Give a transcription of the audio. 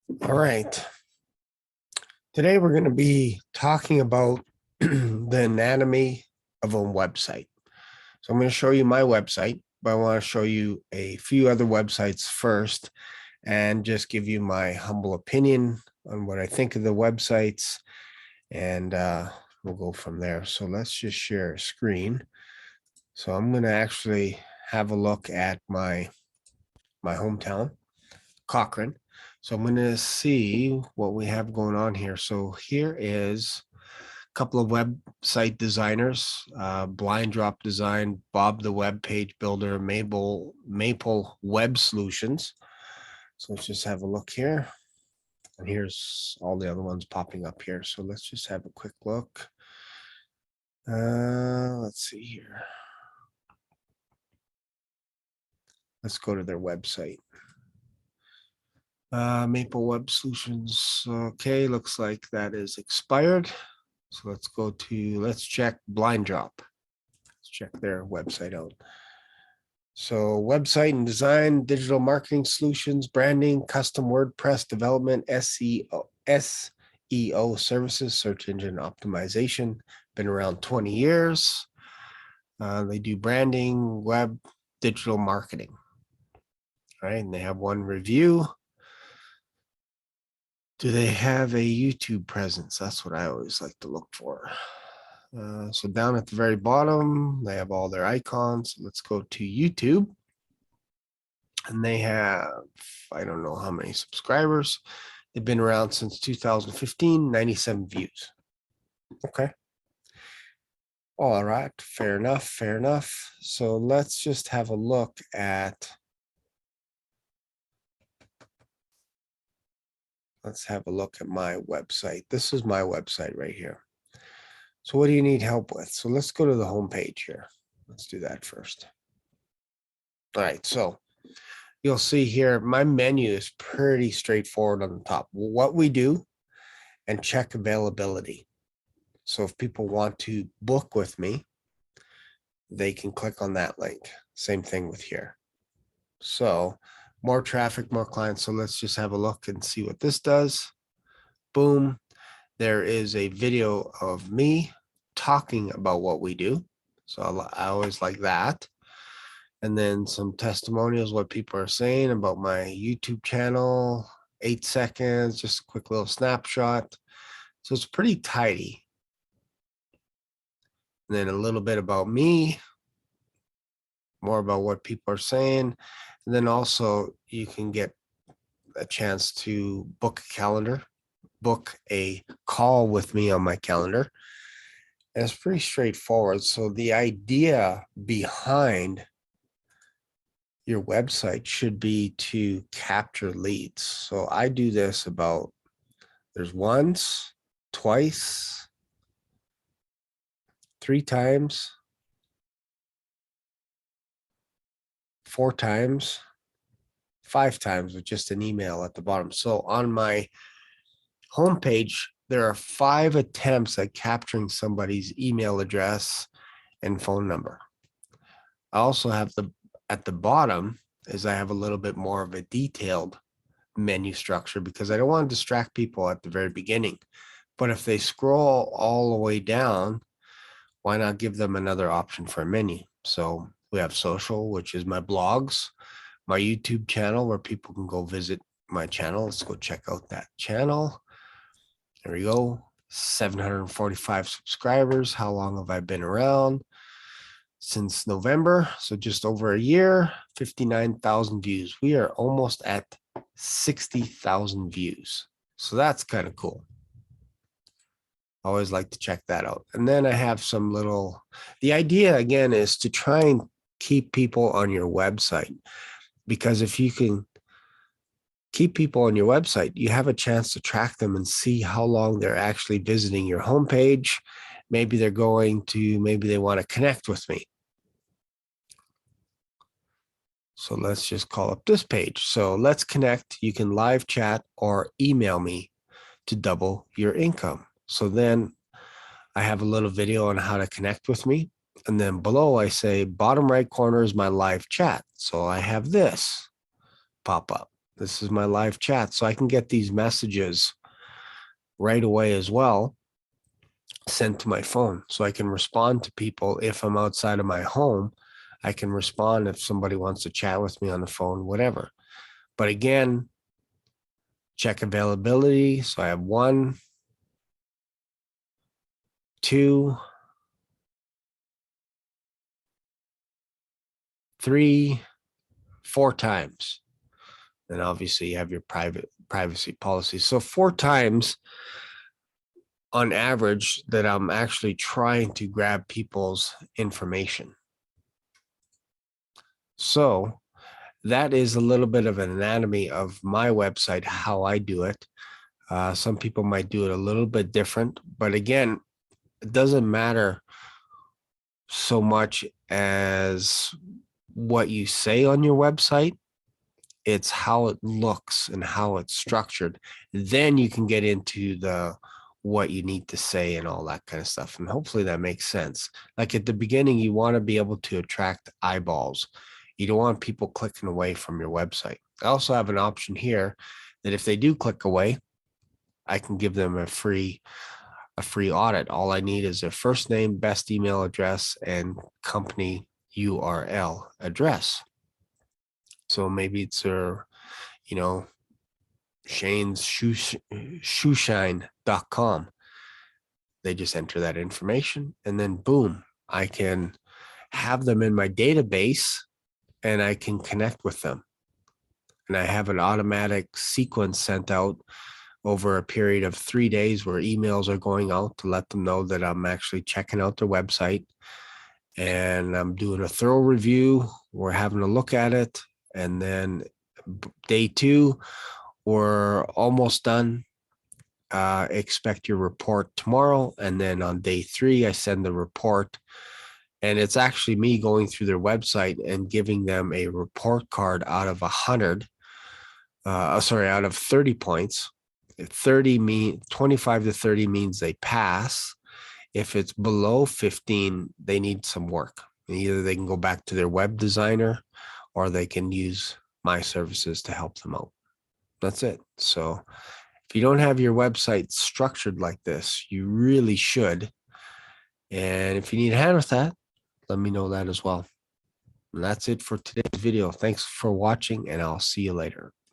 All right. Today we're going to be talking about the anatomy of a website. So I'm going to show you my website, but I want to show you a few other websites first and just give you my humble opinion on what I think of the websites, and we'll go from there. So let's just share a screen. So I'm going to actually have a look at my hometown, Cochrane. So I'm going to see what we have going on here. So here is a couple of website designers, Blind Drop Design, Bob the Web Page Builder, Maple Web Solutions. So let's just have a look here. And here's all the other ones popping up here. So let's just have a quick look. Let's see here. Let's go to their website. Maple Web Solutions. Okay, looks like that is expired. So let's check Blind Drop. Let's check their website out. So website and design, digital marketing solutions, branding, custom WordPress development, SEO services, search engine optimization. Been around 20 years. They do branding, web, digital marketing. All right, and they have one review. Do they have a YouTube presence? That's what I always like to look for. So down at the very bottom, they have all their icons. Let's go to YouTube. And they have, I don't know how many subscribers. They've been around since 2015, 97 views. Okay. All right, fair enough, fair enough. So let's just have a look at, my website. This is my website right here. So what do you need help with? So let's go to the home page here. Let's do that first. All right, so you'll see here, my menu is pretty straightforward on the top. What we do and check availability. So if people want to book with me, they can click on that link. Same thing with here. So more traffic, more clients. So let's just have a look and see what this does. Boom. There is a video of me talking about what we do. So I always like that. And then some testimonials, what people are saying about my YouTube channel, 8 seconds, just a quick little snapshot. So it's pretty tidy. And then a little bit about me, more about what people are saying. And then also you can get a chance to book a call with me on my calendar. And it's pretty straightforward. So the idea behind your website should be to capture leads. So I do this there's once, twice, 3 times, 4 times, 5 times with just an email at the bottom. So on my homepage, there are 5 attempts at capturing somebody's email address and phone number. I also have at the bottom I have a little bit more of a detailed menu structure because I don't want to distract people at the very beginning. But if they scroll all the way down, why not give them another option for a menu? So we have social, which is my blogs, my YouTube channel where people can go visit my channel. Let's go check out that channel. There we go. 745 subscribers. How long have I been around? Since November. So just over a year, 59,000 views. We are almost at 60,000 views. So that's kind of cool. I always like to check that out. And then I have the idea again is to try and keep people on your website, because if you can keep people on your website, you have a chance to track them and see how long they're actually visiting your homepage. Maybe they want to connect with me. So let's just call up this page. So let's connect. You can live chat or email me to double your income. So then I have a little video on how to connect with me. And then below I say bottom right corner is my live chat. So I have this pop up. This is my live chat. So I can get these messages right away as well, sent to my phone. So I can respond to people if I'm outside of my home. I can respond if somebody wants to chat with me on the phone, whatever. But again, check availability. So I have 1, 2, 3, 4 times. And obviously you have your privacy policy. So 4 times on average that I'm actually trying to grab people's information. So that is a little bit of an anatomy of my website, how I do it. Some people might do it a little bit different, but again, it doesn't matter so much as what you say on your website. It's how it looks and how it's structured. Then you can get into the what you need to say and all that kind of stuff. And hopefully that makes sense. Like at the beginning, you want to be able to attract eyeballs. You don't want people clicking away from your website. I also have an option here that if they do click away, I can give them a free audit. All I need is their first name, best email address, and company URL address. So maybe it's their, Shane's shoeshine.com. They just enter that information and then boom, I can have them in my database and I can connect with them. And I have an automatic sequence sent out over a period of 3 days where emails are going out to let them know that I'm actually checking out their website and I'm doing a thorough review. We're having a look at it. And then day 2, we're almost done. Expect your report tomorrow. And then on day 3, I send the report. And it's actually me going through their website and giving them a report card out of 100. Out of 30 points. 25 to 30 means they pass. If it's below 15, they need some work. Either they can go back to their web designer or they can use my services to help them out. That's it. So if you don't have your website structured like this, you really should. And if you need a hand with that, let me know that as well. And that's it for today's video. Thanks for watching, and I'll see you later.